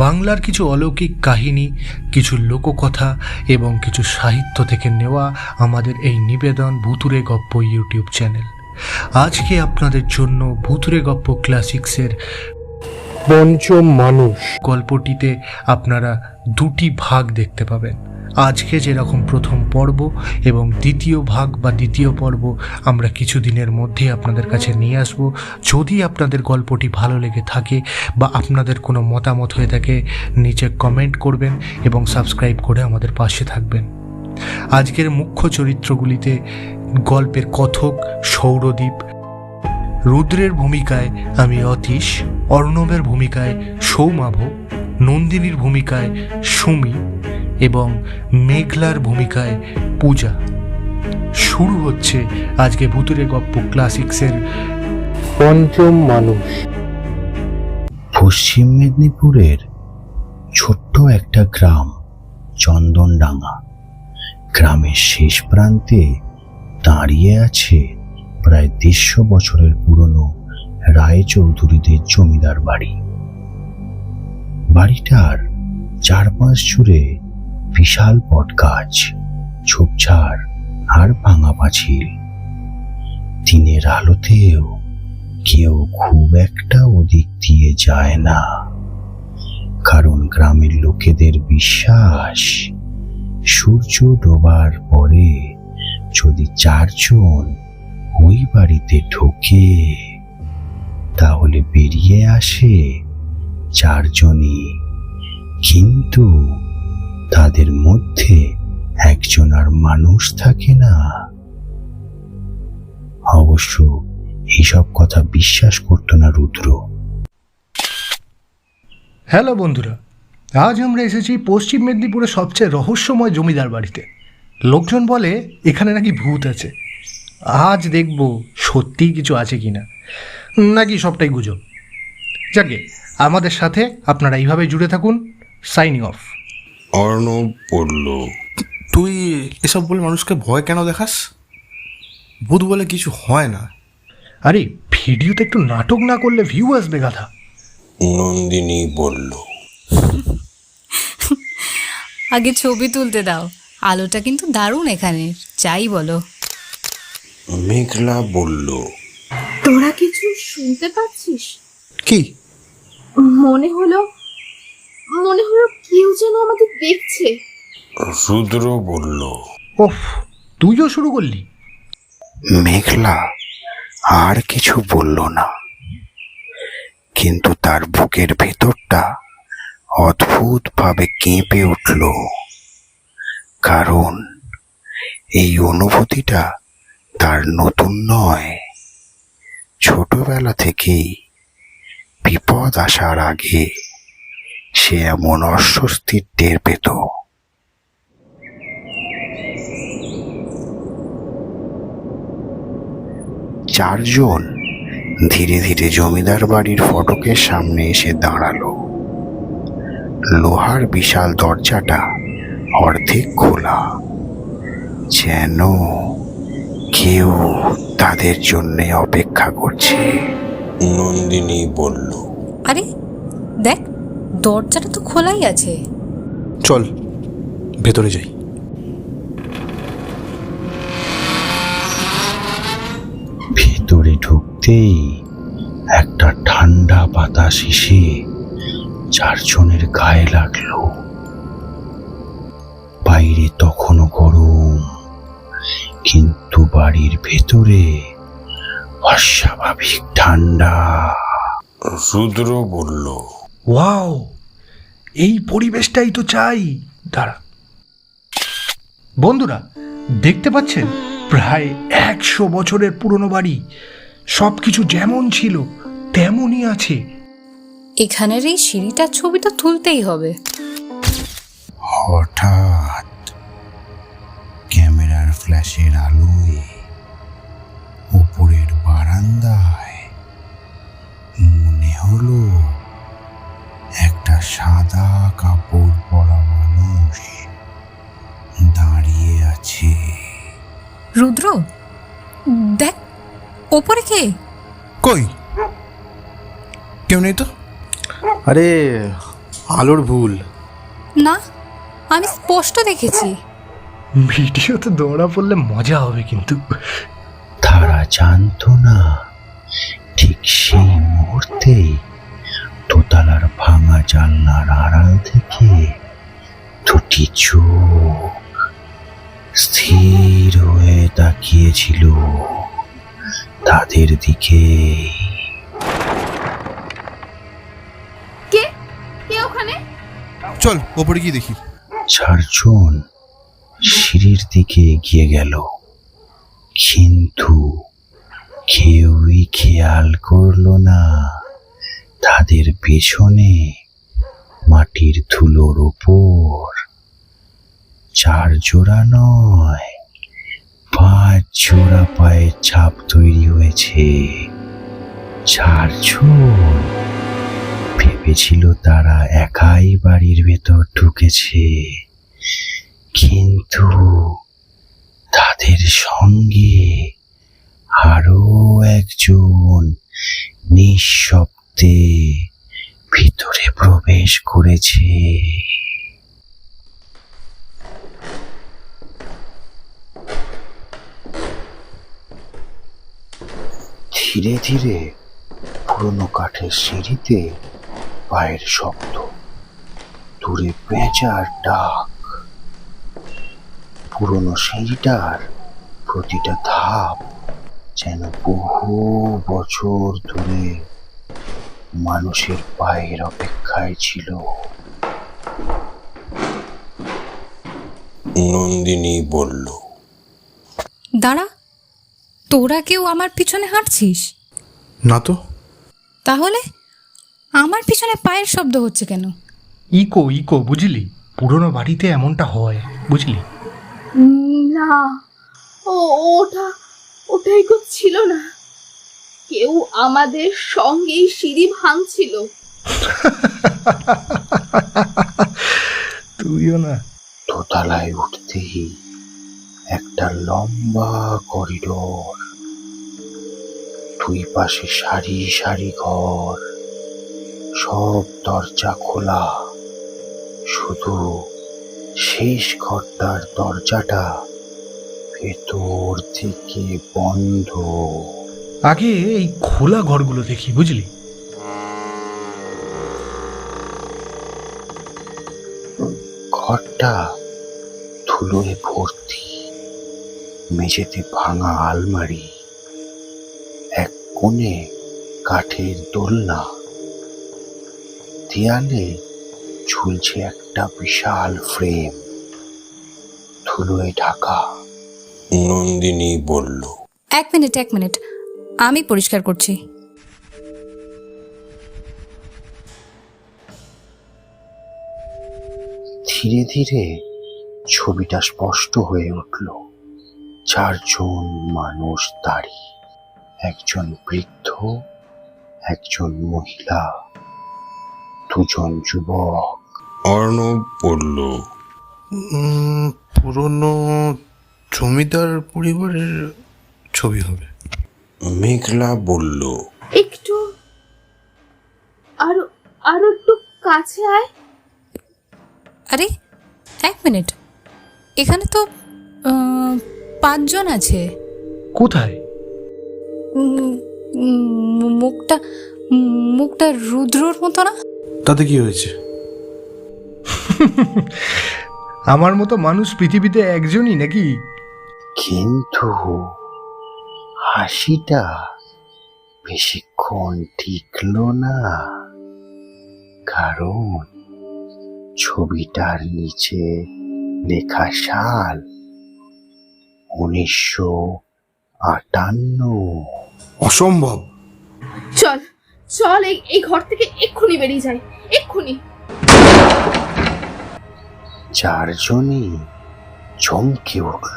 বাংলার কিছু অলৌকিক কাহিনী, কিছু লোককথা এবং কিছু সাহিত্য থেকে নেওয়া আমাদের এই নিবেদন ভুতুড়ে গপ্প ইউটিউব চ্যানেল। আজকে আপনাদের জন্য ভুতুড়ে গপ্প ক্লাসিক্সের পঞ্চম মানুষ গল্পটিতে আপনারা দুটি ভাগ দেখতে পাবেন। আজকে যেরকম প্রথম পর্ব এবং দ্বিতীয় ভাগ বা দ্বিতীয় পর্ব আমরা কিছুদিনের মধ্যে আপনাদের কাছে নিয়ে আসব। যদি আপনাদের গল্পটি ভালো লেগে থাকে বা আপনাদের কোনো মতামত হয়ে থাকে, নিচে কমেন্ট করবেন এবং সাবস্ক্রাইব করে আমাদের পাশে থাকবেন। আজকের মুখ্য চরিত্রগুলিতে গল্পের কথক সৌরদীপ, রুদ্রের ভূমিকায় আমি অতীশ, অর্ণবের ভূমিকায় সৌমাভ, নন্দিনীর ভূমিকায় সুমি এবং মেঘলার ভূমিকায় পূজা। শুরু হচ্ছে আজকে ভুতুড়ে গপ্প ক্লাসিক্সের পঞ্চম মানুষ। পশ্চিম মেদিনীপুরের ছোট্ট একটা গ্রাম চন্দনডাঙ্গা। গ্রামের শেষ প্রান্তে দাঁড়িয়ে আছে প্রায় 150 বছরের পুরনো রায়চৌধুরীদের জমিদার বাড়ি। বাড়িটার চারপাশ জুড়ে বিশাল বট গাছ, ঝোপঝাড় আর ভাঙা পাঁচিল। দিনের আলোতেও কেউ খুব একটা ওদিক দিয়ে যায় না, কারণ গ্রামের লোকেদের বিশ্বাস সূর্য ডোবার পরে যদি 4 জন ওই বাড়িতে ঢোকে তাহলে বেরিয়ে আসে 4 জনই, কিন্তু তাদের মধ্যে একজন আর মানুষ থাকে না। অবশ্য এইসব কথা বিশ্বাস করতো না রুদ্র। হ্যালো বন্ধুরা, আজ আমরা এসেছি পশ্চিম মেদিনীপুরের সবচেয়ে রহস্যময় জমিদার বাড়িতে। লোকজন বলে এখানে নাকি ভূত আছে। আজ দেখব সত্যিই কিছু আছে কিনা, নাকি সবটাই গুজব। যাকে আমাদের সাথে আপনারা এইভাবে জুড়ে থাকুন। Signing off. অর্ণব বলল, তুই এসব বলে মানুষকে ভয় কেন দেখাস? ভূত বলে কিছু হয় না। আরে ভিডিওতে একটু নাটক না করলে ভিউ আসবে গাধা। নন্দিনী বলল, আগে ছবি তুলতে দাও, আলোটা কিন্তু দারুণ এখানে, যাই বলো। মেঘলা বলল, তোরা কিছু শুনতে পাচ্ছিস? কি? মনে হলো কেউ যেন আমাদের দেখছে। রুদ্র বলল, ওফ, তুইও শুরু করলি? মেঘলা আর কিছু বলল না, কিন্তু তার বুকের ভেতরটা অদ্ভুতভাবে কেঁপে উঠল, কারণ এই অনুভূতিটা তার নতুন নয়। ছোটবেলা থেকেই বিপদ আসার আগে সে এমন অস্বস্তির টের পেত। 4 জন ধীরে ধীরে জমিদার বাড়ির ফটকের সামনে এসে দাঁড়ালো। লোহার বিশাল দরজাটা অর্ধেক খোলা, যেন কেউ তাদের জন্য অপেক্ষা করছে। নন্দিনী বলল, আরে দেখ, দরজাটা তো খোলাই আছে। চল ভেতরে যাই। ভেতরে ঢুকতেই একটা ঠান্ডা বাতাস এসে 4 জনের গায়ে লাগলো। বাইরে তখনও গরম, কিন্তু বাড়ির ভেতরে অস্বাভাবিক ঠান্ডা। রুদ্র বলল, ওয়াও, এই পরিবেশটাই তো চাই। দাঁড়া বন্ধুরা, দেখতে পাচ্ছেন প্রায় 100 বছরের পুরনো বাড়ি। সব কিছু যেমন ছিল তেমনই আছে। এখানের এই সিঁড়িটার ছবি তো তুলতেই হবে। হঠাৎ ক্যামেরার ফ্ল্যাশের আলোয় উপরের বারান্দায় মনে হলো একটা সাদা কাপড় পরা মানুষ দাঁড়িয়ে আছে। রুদ্র দেখ, ওপরে কে? কই? কেউ নেই তো। আরে আলোর ভুল। না, আমি স্পষ্ট দেখেছি। ভিডিওতে দৌড়া পড়লে মজা হবে কিন্তু। তারা জানতো না ঠিক সেই মুহূর্তে দোতলার ভাঙা জানলার আড়াল থেকে দুটি চোখ স্থির হয়ে তাকিয়েছিল তাদের দিকে। কে কে ওখানে? চল ওপরে গিয়ে দেখি। চারজন সিঁড়ির দিকে এগিয়ে গেল, কিন্তু কেউই খেয়াল করলো না তাদের পেছনে মাটির ধুলোর ওপর 4 জোড়া নয় 5 জোড়া পায়ের ছাপ তৈরি হয়েছে। 4 জন ভেবেছিল তারা একাই বাড়ির ভেতর ঢুকেছে, কিন্তু তাদের সঙ্গে আরো একজন নিঃশব্দে ভিতরে প্রবেশ করেছে। ধীরে ধীরে পুরনো কাঠের সিঁড়িতে পায়ের শব্দ, দূরে পেঁচার ডাক। পুরনো সিঁড়িটার প্রতিটা ধাপ যেন বহু বছর ধরে মানুষের পায়ের অপেক্ষায় ছিল। নন্দিনী বলল, দাঁড়া, তোরা কেউ আমার পিছনে হাঁটছিস? না তো। তাহলে আমার পিছনে পায়ের শব্দ হচ্ছে কেন? ইকো ইকো, বুঝলি? পুরোনো বাড়িতে এমনটা হয়, বুঝলি? না, ওটা ওটাই ছিল না। কেউ আমাদের সঙ্গেই সিঁড়ি ভাঙছিল। তুইও না। দোতলায় উঠতেই একটা লম্বা করিডোর, 2 পাশে সারি সারি ঘর, সব দরজা খোলা, শুধু শেষ ঘরটার দরজাটা ভেতর থেকে বন্ধ। আগে এই খোলা ঘরগুলো দেখি, বুঝলি? ঘরটা ধুলোয় ভর্তি, মেঝেতে ভাঙা আলমারি, এক কোণে কাঠের দোলনা, দেয়ালে ঝুলছে একটা বিশাল ফ্রেম, ধুলোয় ঢাকা। নন্দিনী বলল, এক মিনিট, আমি পরিষ্কার করছি। ধীরে ধীরে ছবিটা স্পষ্ট হয়ে উঠল। 4 জন মানুষ দাঁড়িয়ে, একজন বৃদ্ধ, একজন মহিলা, 2 জন যুবক। অর্ণব বলল, পুরনো জমিদার পরিবারের ছবি হবে। মেঘলা বলল, একটু আরো আরো একটু কাছে আয়। আরে এক মিনিট, এখানে তো 5 জন আছে। কোথায়? মুখটা মুখটা রুদ্রর মতো না? তাতে কি হয়েছে? আমার মতো মানুষ পৃথিবীতে একজনই নাকি? কিন্তু হাসিটা বেশিক্ষণ টিকল না, কারণ ছবিটার নিচে লেখা সাল 1958। অসম্ভব। চল চল, এই ঘর থেকে এক্ষুনি বেরিয়ে যাই, এক্ষুনি। 4 জনই চমকে উঠল।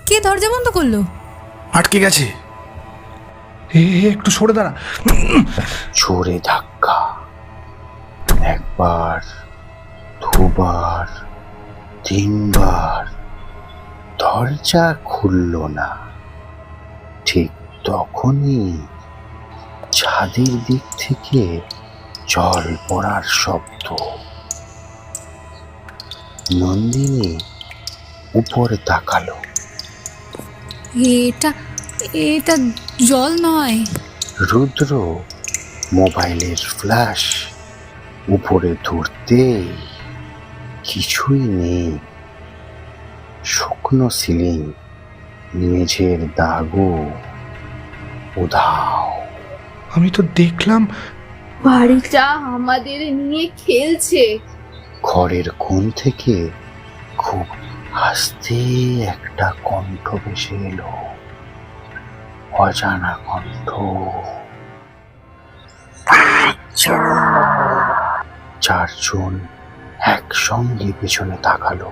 কে দরজা বন্ধ করলো? আটকে গেছে। একটু সরে দাঁড়া। জোরে ধাক্কা, 1 বার, 2 বার, 3 বার, দরজা খুলল না। ঠিক তখনই ছাদের দিক থেকে জল পড়ার শব্দ। নন্দিনী উপরে তাকালো। এটা এটা জল নয়। রুদ্র মোবাইলের ফ্ল্যাশ উপরে ধরতেই কিছুই নেই। শুকনো সিলিং, মেঝের দাগও উধাও। আমি তো দেখলাম বাড়িটা আমাদের নিয়ে খেলছে। ঘরের কোণ থেকে খুব আস্তে একটা কণ্ঠ ভেসে এলো, অজানা কণ্ঠ। চারজন একসঙ্গে পেছনে তাকালো।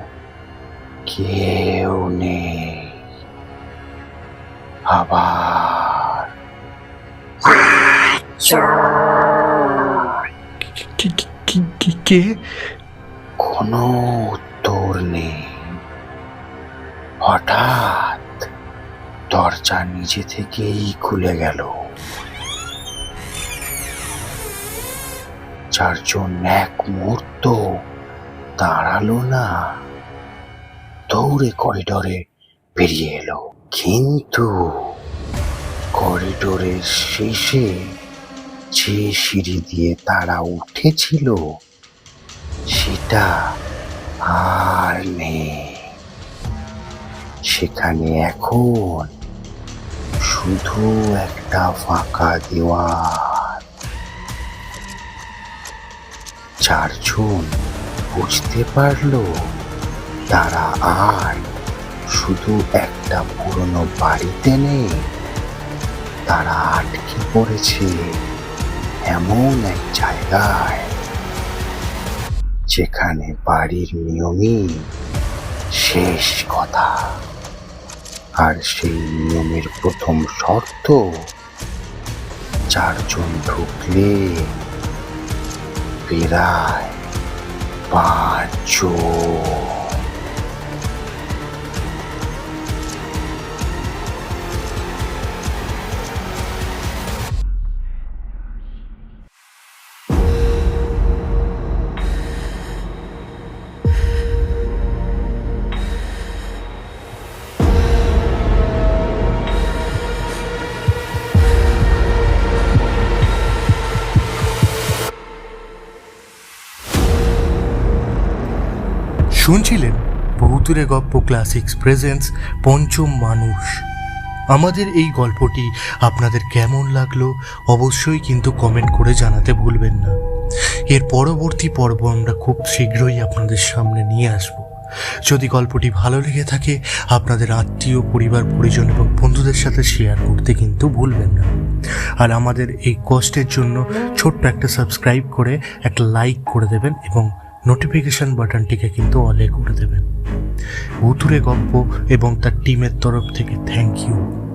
কেউ নেই। আবার কে? কোনো উত্তর নেই। হঠাৎ দরজা নিজে থেকেই খুলে গেল। চারজন এক মুহূর্ত দাঁড়ালো না, দৌড়ে করিডোরে বেরিয়ে এলো। কিন্তু করিডোরের শেষে যে সিঁড়ি দিয়ে তারা উঠেছিল সেটা আর নেই। সেখানে এখন শুধু একটা ফাঁকা দেওয়াল। চারজন বুঝতে পারলো তারা আর শুধু একটা পুরনো বাড়িতে নেই, তারা আটকে পড়েছে এমন এক জায়গায় যেখানে বাড়ির নিয়মই শেষ কথা। আর সেই নিয়মের প্রথম শর্ত, চারজন ঢুকলে বেড়ায় পাঁচজন। শুনছিলেন ভূতুরে গল্প ক্লাসিক্স প্রেজেন্টস পঞ্চম মানুষ। আমাদের এই গল্পটি আপনাদের কেমন লাগলো অবশ্যই কিন্তু কমেন্ট করে জানাতে ভুলবেন না। এর পরবর্তী পর্ব আমরা খুব শীঘ্রই আপনাদের সামনে নিয়ে আসব। যদি গল্পটি ভালো লেগে থাকে আপনাদের আত্মীয়, পরিবার, পরিজন এবং বন্ধুদের সাথে শেয়ার করতে কিন্তু ভুলবেন না। আর আমাদের এই কষ্টের জন্য ছোট্ট একটা সাবস্ক্রাইব করে একটা লাইক করে দেবেন এবং নোটিফিকেশন বাটনটিকে কিন্তু অলে করে দেবেন। ভূতুরে গল্প এবং তার টিমের তরফ থেকে থ্যাংক ইউ।